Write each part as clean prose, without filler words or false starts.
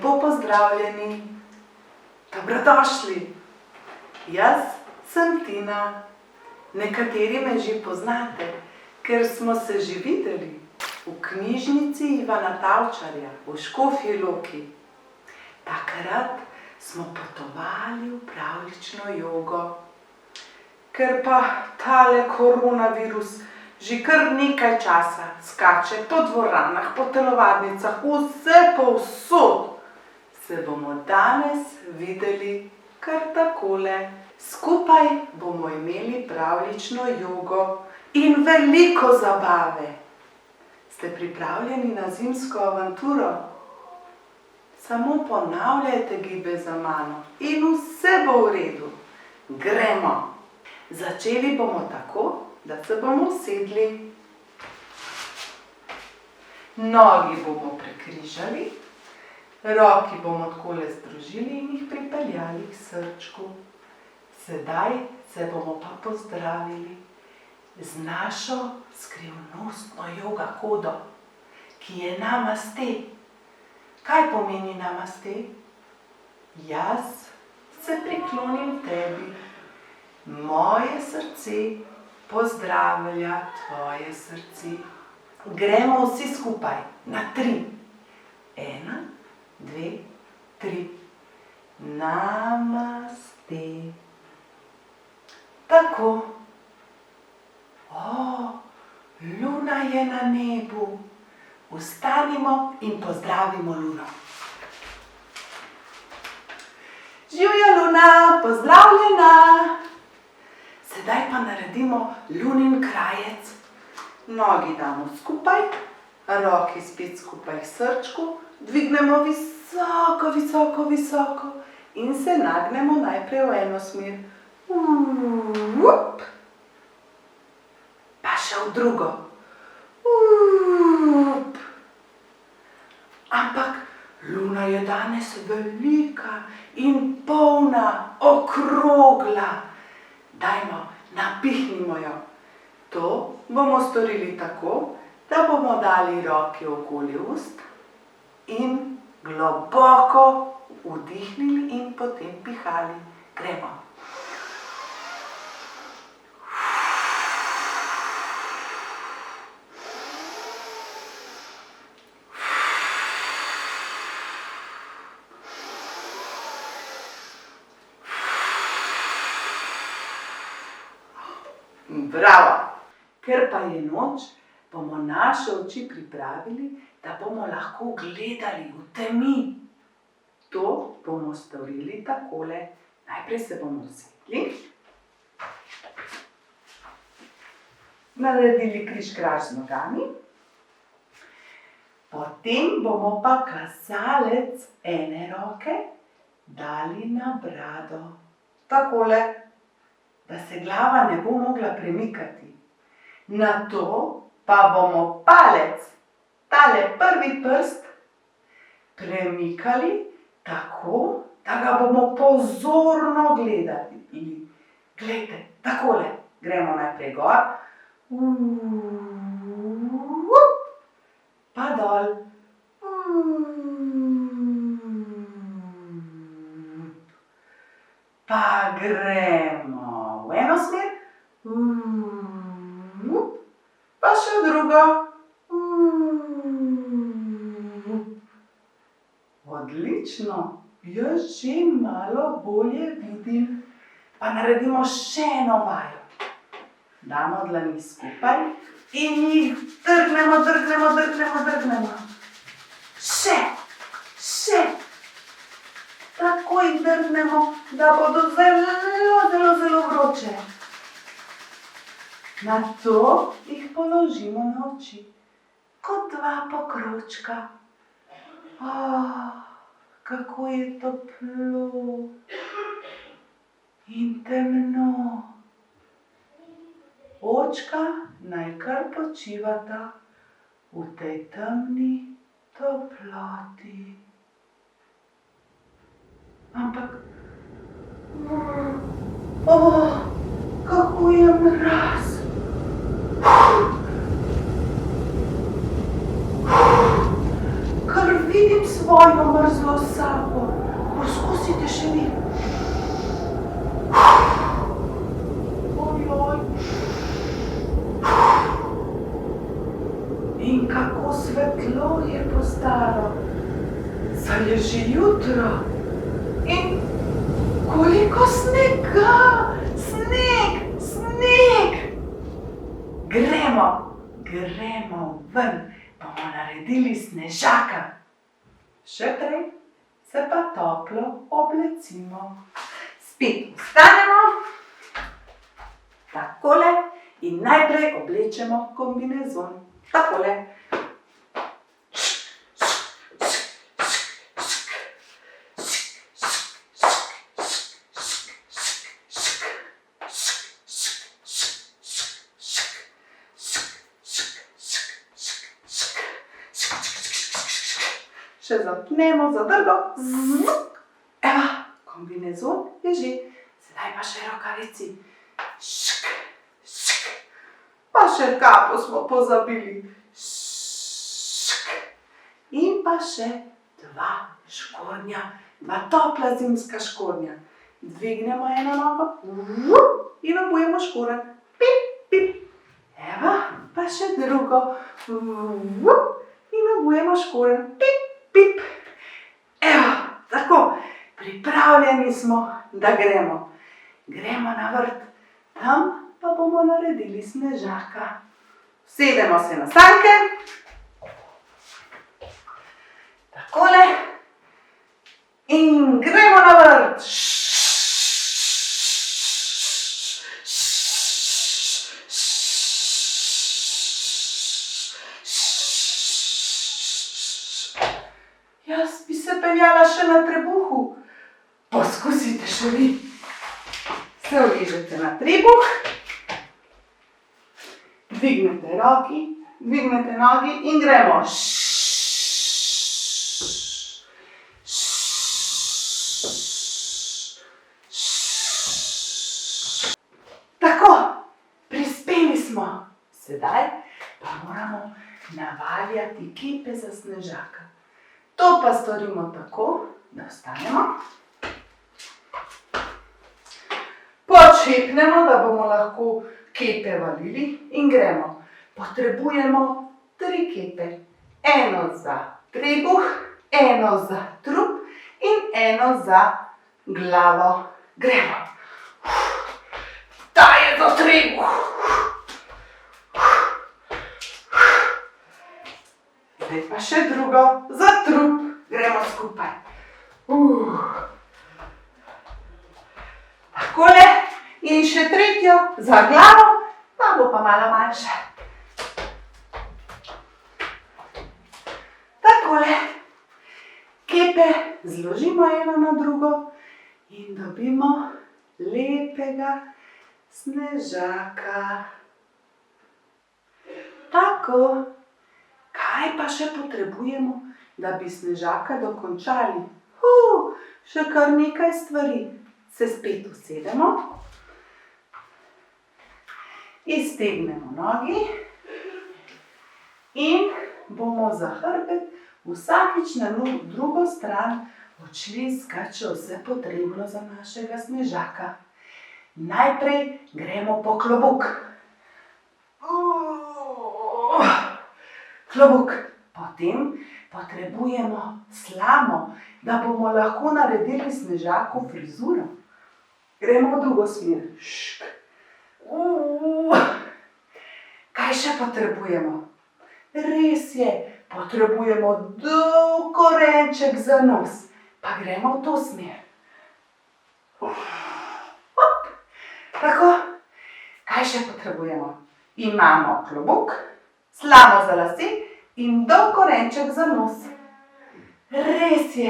Lepo pozdravljeni. Dobrodošli. Jaz sem Tina. Nekateri me že poznate, ker smo se že videli v knjižnici Ivana Tavčarja v Škofji Loki. Takrat smo potovali v pravljično jogo. Ker pa tale koronavirus že kar nekaj časa skače po dvoranah, po telovadnicah, vse povsod, se bomo danes videli kar takole. Skupaj bomo imeli pravljično jogo in veliko zabave. Ste pripravljeni na zimsko avanturo? Samo ponavljajte gibe za mano in vse bo v redu. Gremo! Začeli bomo tako, da se bomo usedli. Nogi bomo prekrižali, roki bomo takole združili in jih pripeljali k srčku. Sedaj se bomo pa pozdravili z našo skrivnostno joga kodo, ki je namaste. Kaj pomeni namaste? Jaz se priklonim tebi. Moje srce pozdravlja tvoje srce. Gremo vsi skupaj na 3. 1, 2, 3. Namaste. Tako. Luna je na nebu. Vstanimo in pozdravimo luno. Živjo, Luna, pozdravljena! Sedaj pa naredimo lunin krajec. Nogi damo skupaj, roki spet skupaj k srčku, dvignemo visoko, visoko, visoko in se nagnemo najprej v eno smer. Pa še v drugo. Ampak luna je danes velika in polna, okrogla. Dajmo, napihnimo jo. To bomo storili tako, da bomo dali roke okoli ust in globoko vdihnili in potem pihali. Gremo. Bravo! Ker pa je noč, bomo naše oči pripravili, da bomo lahko gledali v temi. To bomo storili takole. Najprej se bomo usedli. Naredili križkraž z nogami. Potem bomo pa kazalec ene roke dali na brado. Takole, da se glava ne bo mogla premikati. Nato pa bomo palec, tale prvi prst, premikali tako, da ga bomo pozorno gledali. Glejte, takole. Gremo najprej gor. Pa dol. Pa gremo v eno smer. Pa še v drugo. Odlično. Jaz že malo bolje vidim. Pa naredimo še eno vajo. Damo dlani skupaj in jih drgnemo, drgnemo, drgnemo, drgnemo. Še. Tako jih drgnemo, da bodo zelo, zelo, zelo vroče. Nato jih položimo na oči, kot 2 pokročka. Kako je toplo in temno. Očka naj kar počivata v tej temni toploti. Ampak, kako je mraz. Kar vidim svoje svojo mrzlo sapo. Poskusite še vi. Ojoj. In kako svetlo je postalo. Saj je že jutro. In koliko snega. Sneg. Gremo ven, bomo naredili snežaka. Še prej se pa toplo oblecimo. Spet vstanemo, takole, in najprej oblečemo kombinezon. Takole. Še zapnemo zadrgo. Evo, kombinezon je že. Sedaj pa še rokavici. Pa še kapo smo pozabili. In pa še 2 škornja. 2 topla zimska škornja. Dvignemo eno nogo. In obujemo škoren. Pip, pip. Evo, pa še drugo. In obujemo škoren. Pip. Pip. Evo, tako, pripravljeni smo, da gremo. Gremo na vrt, tam pa bomo naredili snežaka. Usedemo se na sanke. Takole. In gremo na vrt. Jaz bi se peljala še na trebuhu. Poskusite še vi. Se uležete na trebuh. Dvignete nogi in gremo. Tako, prispeli smo. Sedaj pa moramo navaljati kepe za snežaka. To pa storimo tako, da vstanemo, počepnemo, da bomo lahko kepe valili in gremo. Potrebujemo 3 kepe. Eno za trebuh, eno za trup in eno za glavo. Gremo. Ta je za trebuh. Zdaj pa še drugo, za trup. Gremo skupaj. Takole. In še tretjo za glavo, pa bo pa malo manjša. Takole. Kepe zložimo eno na drugo in dobimo lepega snežaka. Tako. Kaj pa še potrebujemo, da bi snežaka dokončali? Še kar nekaj stvari. Se spet usedemo, iztegnemo nogi in bomo za hrbet vsakič na drugo stran odšli iskati vse potrebno za našega snežaka. Najprej gremo po klobuk. Klobuk. Potem potrebujemo slamo, da bomo lahko naredili snežaku frizuro. Gremo v drugo smer. Kaj še potrebujemo? Res je, potrebujemo dolg korenček za nos. Pa gremo v to smer. Tako. Kaj še potrebujemo? Imamo klobuk, slamo za lase in dolg korenček za nos. Res je,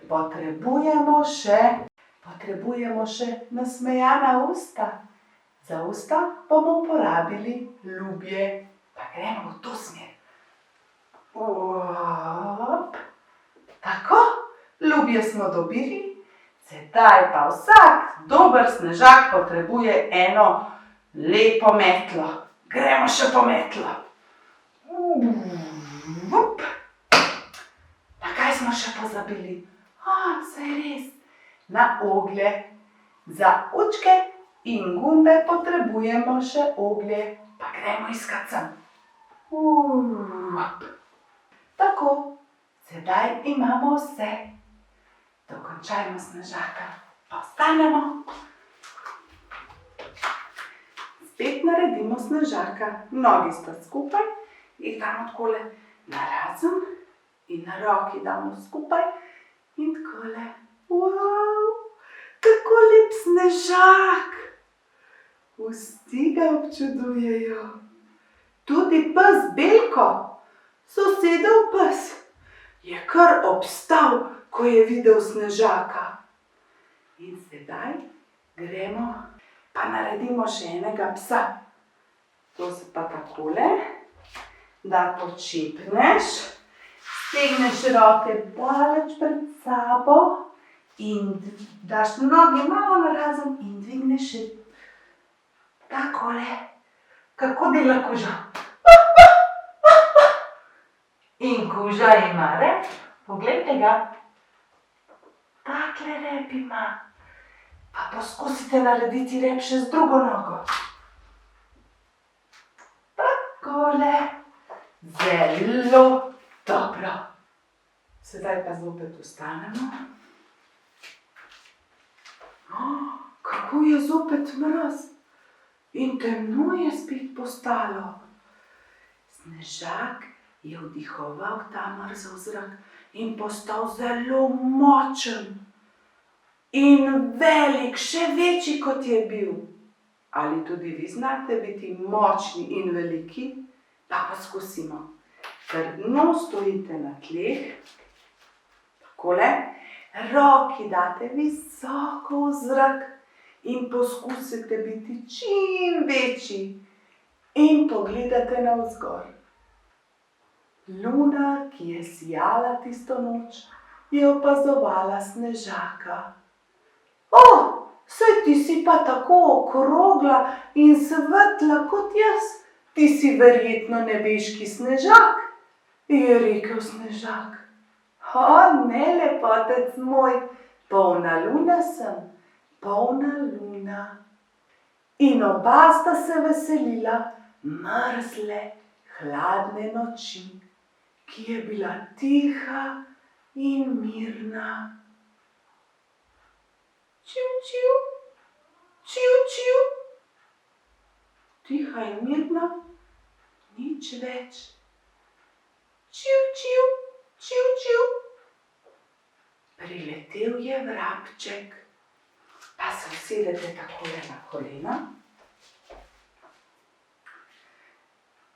potrebujemo še nasmejana usta. Za usta bomo uporabili ljubje. Pa gremo v to smer. Tako, ljubje smo dobili. Sedaj pa vsak dober snežak potrebuje eno lepo metlo. Gremo še po metlo. Pa kaj smo še pozabili? Saj res. Na oglje. Za očke in gumbe potrebujemo še oglje. Pa gremo iskat sem. Tako, sedaj imamo vse. Dokončajmo Snežaka. Pa vstanemo. Spet naredimo Snežaka. Nogi sta skupaj, jih damo takole na razen in na roki damo skupaj in takole. Kako lep Snežak! Vsi ga občudujejo. Tudi pes Belko, sosedov pes, je kar obstal, ko je videl Snežaka. In sedaj gremo pa naredimo še enega psa. To se pa takole, da počepneš, stegneš roke daleč pred sabo in daš noge malo narazen in dvigneš takole, kako dela kuža. In kuža ima rep, poglejte ga, takle rep ima. Pa poskusite narediti rep še z drugo nogo. Takole. Zelo dobro. Sedaj pa zopet vstanemo. Kako je zopet mraz. In temno je spet postalo. Snežak je vdihoval ta mrzel zrak in postal zelo močen. In velik, še večji, kot je bil. Ali tudi vi znate biti močni in veliki? Pa poskusimo. Trdno stojite na tleh. Takole. Roki date visoko v zrak in poskusite biti čim večji. In pogledate navzgor. Luna, ki je sijala tisto noč, je opazovala Snežaka. Saj ti si pa tako okrogla in svetla kot jaz. Ti si verjetno nebeški Snežak, je rekel Snežak. Ne, lepotec moj, polna luna sem, polna luna. In oba sta se veselila mrzle, hladne noči, ki je bila tiha in mirna. Čiu, čiu, čiu, čiu. Tiha in mirna, nič več. Čiu, čiu, čiu, čiu. Priletel je vrabček. Pa se usedete takole na kolena.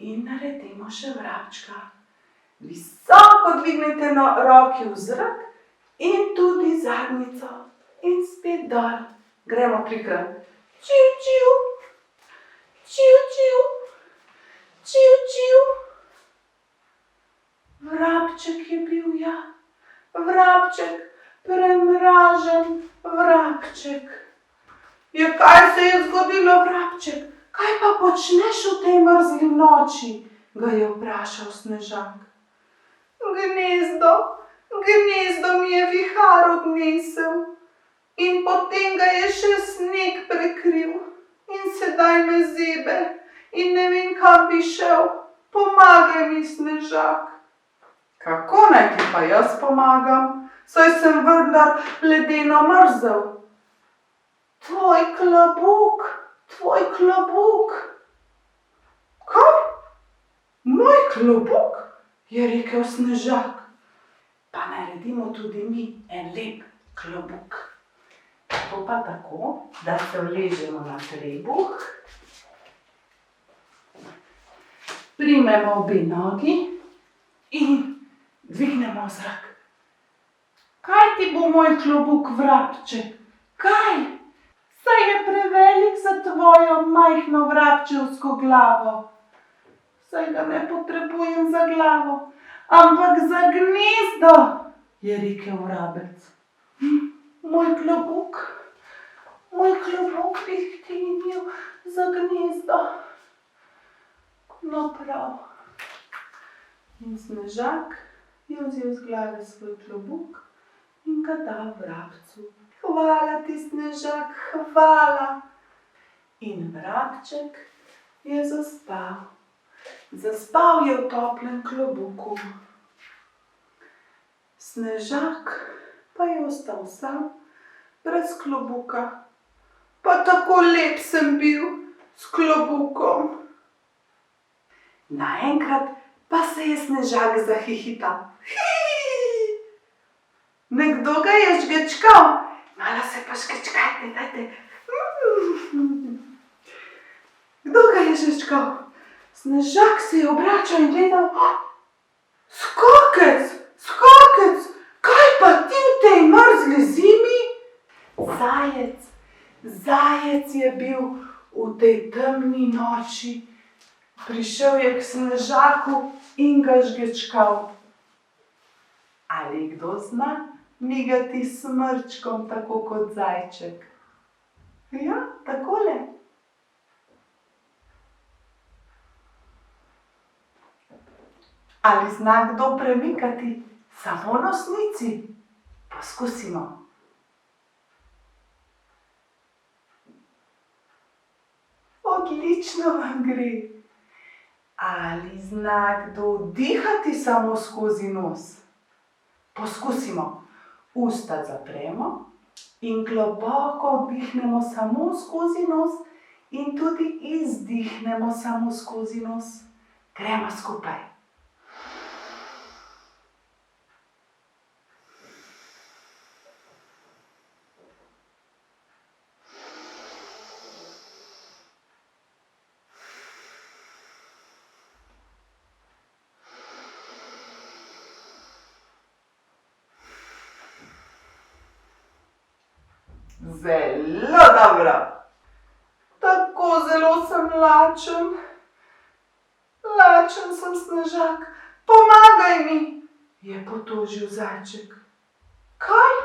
In naredimo še vrabčka. Visoko dvignite roki v zrak in tudi zadnjico. In spet dol. Gremo trikrat. Čiu, čiu, čiu, čiu, čiu, čiu. Vrabček je bil, ja. Vrabček, premražen vrabček. Ja, kaj se je zgodilo, vrabček? Kaj pa počneš v tej mrzli noči? Ga je vprašal Snežak. Gnezdo mi je vihar odnesel. In potem ga je še sneg prekril. In sedaj me zebe. In ne vem, kam bi šel. Pomagaj mi, Snežak. Kako naj ti pa jaz pomagam? Saj sem vendar ledeno mrzel. Tvoj klobuk. Kaj? Moj klobuk? Je rekel Snežak. Pa naredimo tudi mi en lep klobuk. To pa tako, da se uležemo na trebuh. Primemo obe nogi in dvignemo v zrak. Kaj ti bo moj klobuk, vrabček? Kaj? Saj je prevelik za tvojo majhno vrabčevsko glavo. Saj ga ne potrebujem za glavo, ampak za gnezdo, je rekel vrabec. Moj klobuk bi ti imel za gnezdo. No prav. In Snežak je vzel z glave svoj klobuk in ga dal vrabcu. Hvala ti, Snežak, hvala. In vrabček je zaspal. Zaspal je v toplem klobuku. Snežak pa je ostal sam, brez klobuka. Pa tako lep sem bil s klobukom. Naenkrat pa se je Snežak zahihital. Nekdo ga je žgečkal. Malo se pa žgečkajte, dajte. Kdo ga je žgečkal? Snežak se je obračal in gledal. Skokec, skokec, kaj pa ti v tej mrzli zimi? Zajec, zajec je bil v tej temni noči. Prišel je k Snežaku in ga žgečkal. Ali kdo zna migati s smrčkom tako kot zajček? Ja, takole. Ali zna kdo premikati samo nosnici? Poskusimo. Odlično vam gre. Ali zna kdo dihati samo skozi nos? Poskusimo. Usta zapremo in globoko vdihnemo samo skozi nos in tudi izdihnemo samo skozi nos. Gremo skupaj. Zelo dobro. Tako zelo sem lačen. Lačen sem, Snežak. Pomagaj mi, je potožil zajček. Kaj?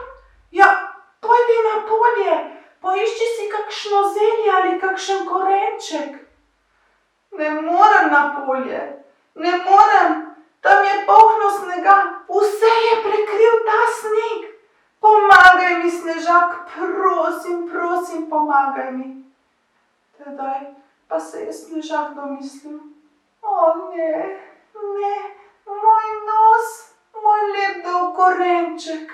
Ja, pojdi na polje. Poišči si kakšno zelje ali kakšen korenček. Ne morem na polje. Ne morem. Tam je polno snega. Vse je prekril ta sneg. Pomagaj mi, Snežak, prosim, prosim, pomagaj mi. Tedaj pa se je Snežak domislil. O ne, ne, moj nos, moj lep dolg korenček.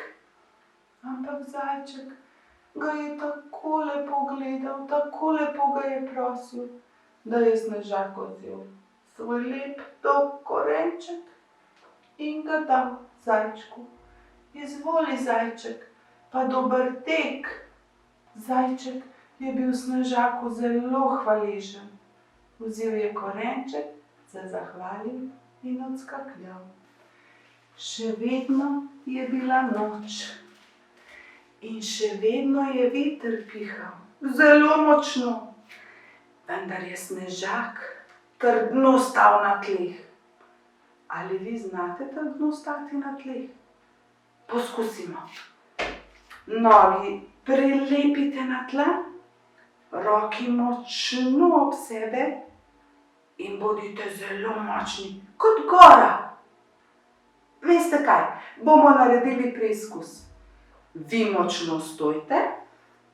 Ampak zajček ga je tako lepo gledal, tako lepo ga je prosil, da je Snežak vzel svoj lep dolg korenček in ga dal zajčku. Izvoli, zajček, pa dober tek. Zajček je bil Snežaku zelo hvaležen. Vzel je korenček, se zahvalil in odskakljal. Še vedno je bila noč in še vedno je veter pihal, zelo močno. Vendar je Snežak trdno stal na tleh. Ali vi znate trdno stati na tleh? Poskusimo. Nogi prilepite na tla, roki močno ob sebe in bodite zelo močni, kot gora. Veste kaj, bomo naredili preizkus. Vi močno stojte,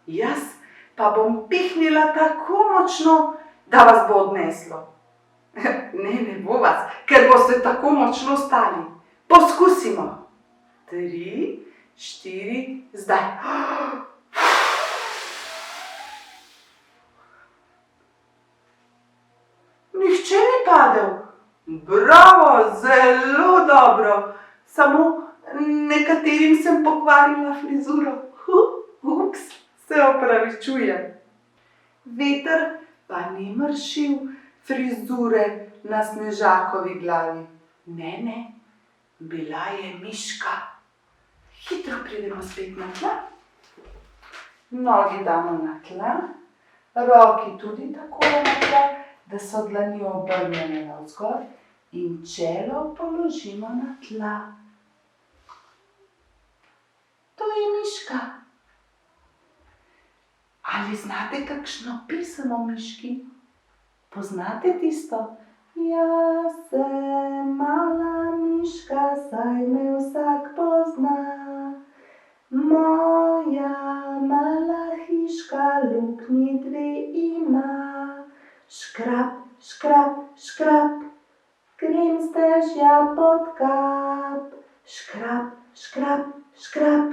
jaz pa bom pihnila tako močno, da vas bo odneslo. Ne bo vas, ker boste tako močno stali. Poskusimo. 3, 4, zdaj. Nihče ni padel. Bravo, zelo dobro. Samo nekaterim sem pokvarila frizuro. Ups, se opravičujem. Veter pa ni mršil frizure na Snežakovi glavi. Ne, bila je miška. Hitro pridemo spet na tla. Nogi damo na tla, roki tudi takole na tla, da so dlani obrnjene navzgor in čelo položimo na tla. To je miška. Ali znate kakšno pesem o miški? Poznate tisto? Jaz sem mala miška. hiška, saj me vsak pozna. Moja mala hiška luknji dve ima. Škrap, škrap, škrap, grem z dežja pod kap. Škrap, škrap, škrap,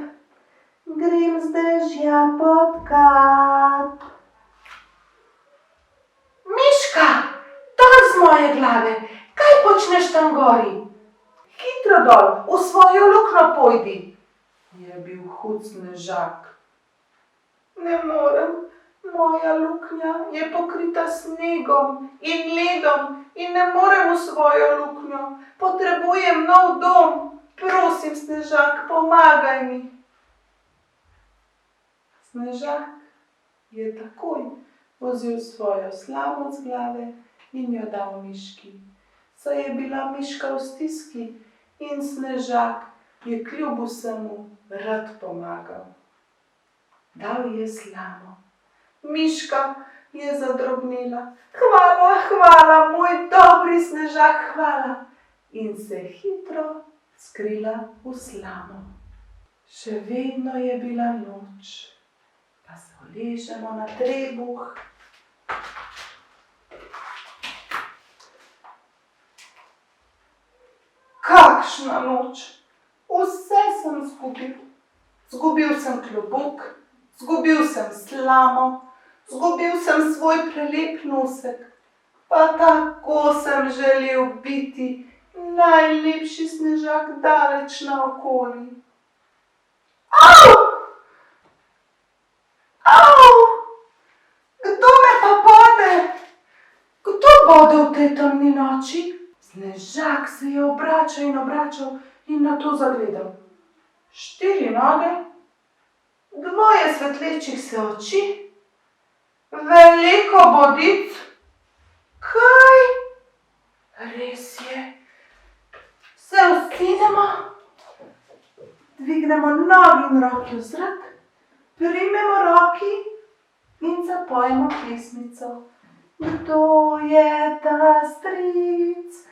grem z dežja pod kap. Miška, dol z moje glave, kaj počneš tam gori? Hitro dol, v svojo luknjo pojdi, je bil hud snežak. Ne morem, moja luknja je pokrita snegom in ledom in ne morem v svojo luknjo. Potrebujem nov dom, prosim, snežak, pomagaj mi. Snežak je takoj vzel svojo slamo z glave in jo dal miški. Saj je bila miška v stiski in snežak je kljub vsemu rad pomagal. Dal je slamo. Miška je zadrobnela. Hvala, hvala, moj dobri snežak, hvala. In se hitro skrila v slamo. Še vedno je bila noč, pa se uležemo na trebuh. Kakšna noč! Vse sem zgubil. Zgubil sem klobuk, zgubil sem slamo, zgubil sem svoj prelep nosek. Pa tako sem želel biti najlepši snežak daleč naokoli. Au! Au! Kdo me pa bode? Kdo bode v tej temni noči? Snežak se je obračal in nato zagledal. 4 noge, 2 svetlečih se oči, veliko bodic. Kaj? Res je. Se usedemo, dvignemo nogi in roki v zrak, primemo roki in zapojemo pesmico. Kdo je ta stric?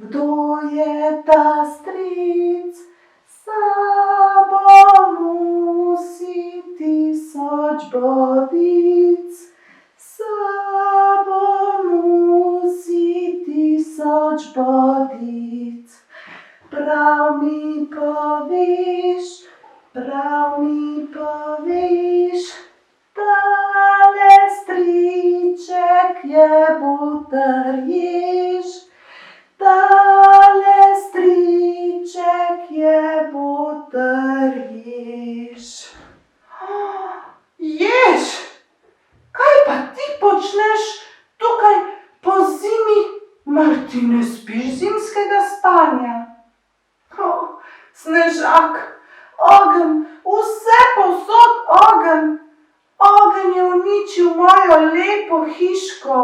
Kdo je ta stric? Sabo nosi 1000 bodic. Sabo nosi 1000 bodic. Prav mi poveš, tale striček je boter jež. Tale striček je boter jež. Jež! Kaj pa ti počneš tukaj po zimi? Mar ti ne spiš zimskega spanja? Snežak, ogenj, vse povsod ogenj. Ogenj je uničil mojo lepo hiško.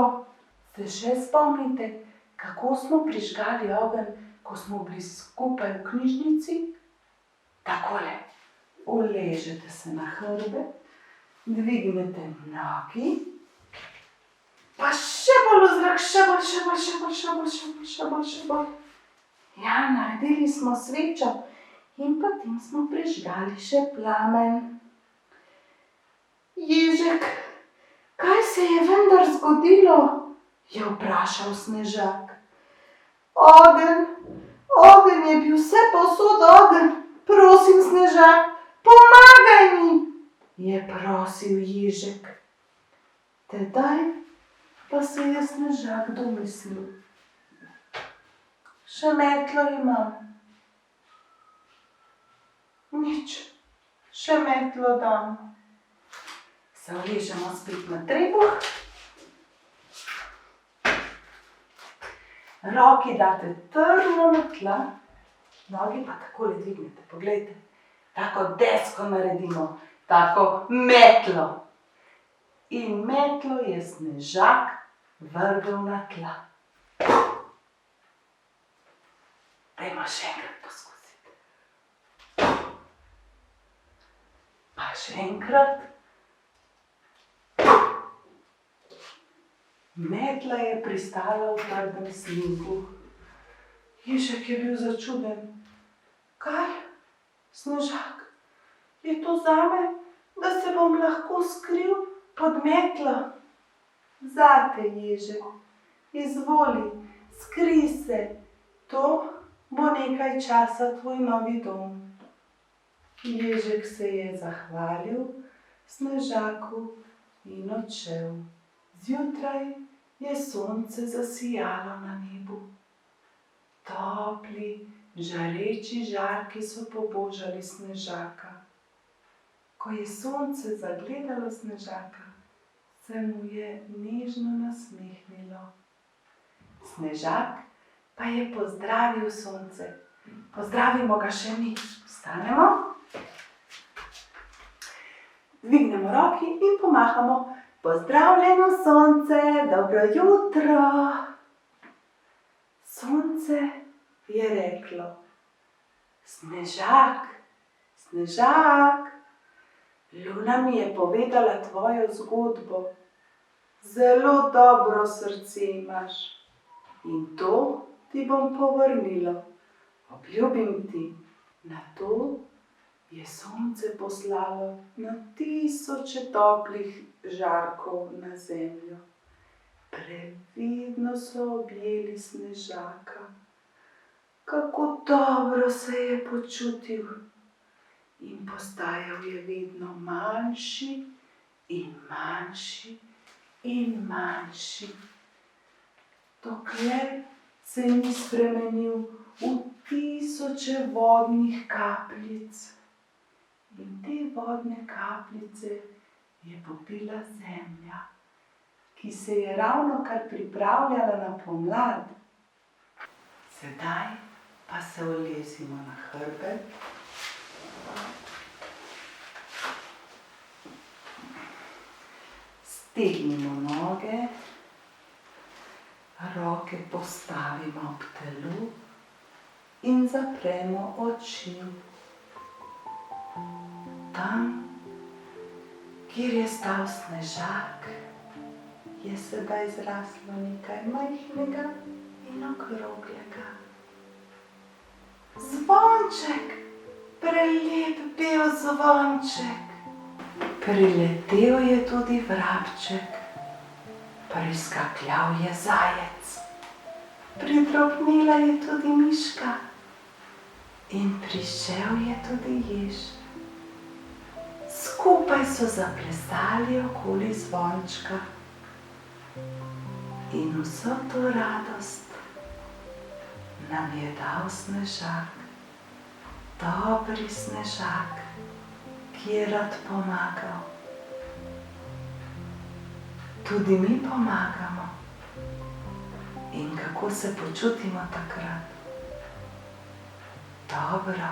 Se še spomnite, kako smo prižgali ogenj, ko smo bili skupaj v knjižnici? Takole, uležete se na hrbet, dvignete nogi, pa še bolj v zrak, še bolj. Ja, naredili smo svečo in potem smo prižgali še plamen. Ježek, kaj se je vendar zgodilo? Je vprašal snežak. Ogenj je bil vse povsod ogenj. Prosim, snežak, pomagaj mi, je prosil ježek. Tedaj pa se je snežak domislil. Še metlo imam. Nič, še metlo dam. Se uležemo spet na trebuh. Roki date trdno na tla, nogi pa takole dvignete. Poglejte, tako desko naredimo, tako metlo. In metlo je snežak vrgel na tla. Dajmo še enkrat poskusiti. Pa še enkrat. Metla je pristala v trdem snegu. Ježek je bil začuden. Kaj, Snežak, je to zame, da se bom lahko skril pod metlo? Zate, Ježek, izvoli, skrij se, to bo nekaj časa tvoj novi dom. Ježek se je zahvalil Snežaku in odšel. Zjutraj je sonce zasijalo na nebu. Topli, žareči žarki so pobožali Snežaka. Ko je sonce zagledalo Snežaka, se mu je nežno nasmehnilo. Snežak pa je pozdravil sonce. Pozdravimo ga še mi. Vstanemo, dvignemo roki in pomahamo. Pozdravljeno sonce, dobro jutro. Sonce je reklo: Snežak, Snežak, Luna mi je povedala tvojo zgodbo. Zelo dobro srce imaš in to ti bom povrnilo. Obljubim ti. Nato je sonce poslalo na tisoče toplih žarkov na zemljo. Previdno so objeli Snežaka. Kako dobro se je počutil in postajal je vedno manjši in manjši in manjši, dokler se ni spremenil v tisoče vodnih kapljic. In te vodne kapljice je popila zemlja, ki se je ravnokar pripravljala na pomlad. Sedaj pa se ulezimo na hrbet. Stegnimo noge, roke postavimo ob telu in zapremo oči. Tam, kjer je stal Snežak, je sedaj zraslo nekaj majhnega in okroglega. Zvonček, prelep bel zvonček. Priletel je tudi vrabček, priskakljal je zajec, pridrobnila je tudi miška in prišel je tudi jež. Skupaj so zaplesali okoli zvončka in vso to radost nam je dal Snežak, dobri Snežak, ki je rad pomagal. Tudi mi pomagamo. In kako se počutimo takrat? Dobro.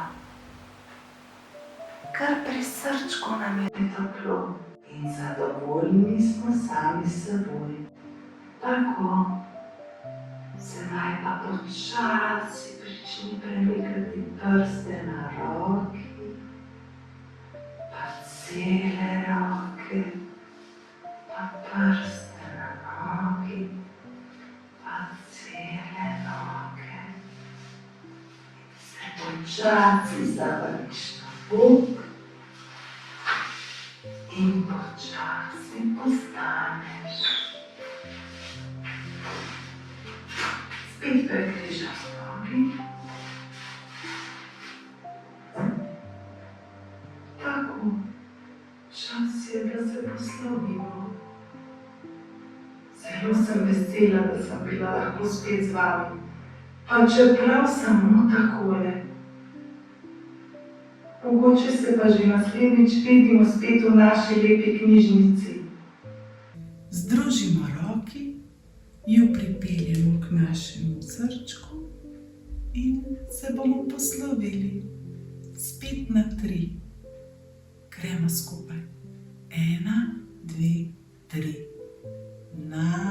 Kar pri srčku nam je toplo in zadovoljni smo sami s seboj. Tako. Sedaj pa počasi prični premikati prste na roki, pa cele roke, pa prste na nogi, pa cele noge. Se počasi zavrniš na bok in počasi postaneš. Spet prekrižaš nogi. Tako, čas je, da se poslovimo. Zelo sem vesela, da sem bila lahko spet z vami, pa čeprav samo takole. Mogoče se pa že naslednjič vidimo spet v naši lepi knjižnici. Združimo roki, ju pripeljemo k našemu srčku in se bomo poslovili. Spet na 3. Gremo skupaj. 1, 2, 3. Na